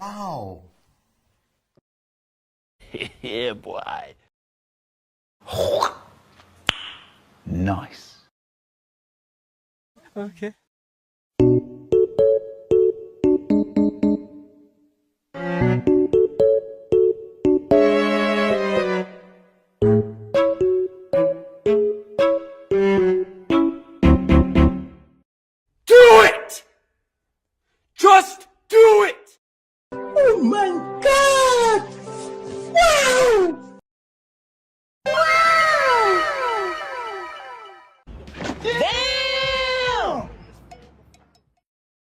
Ow. Yeah, boy. Nice. Okay. Do it! Just do it! Oh my God!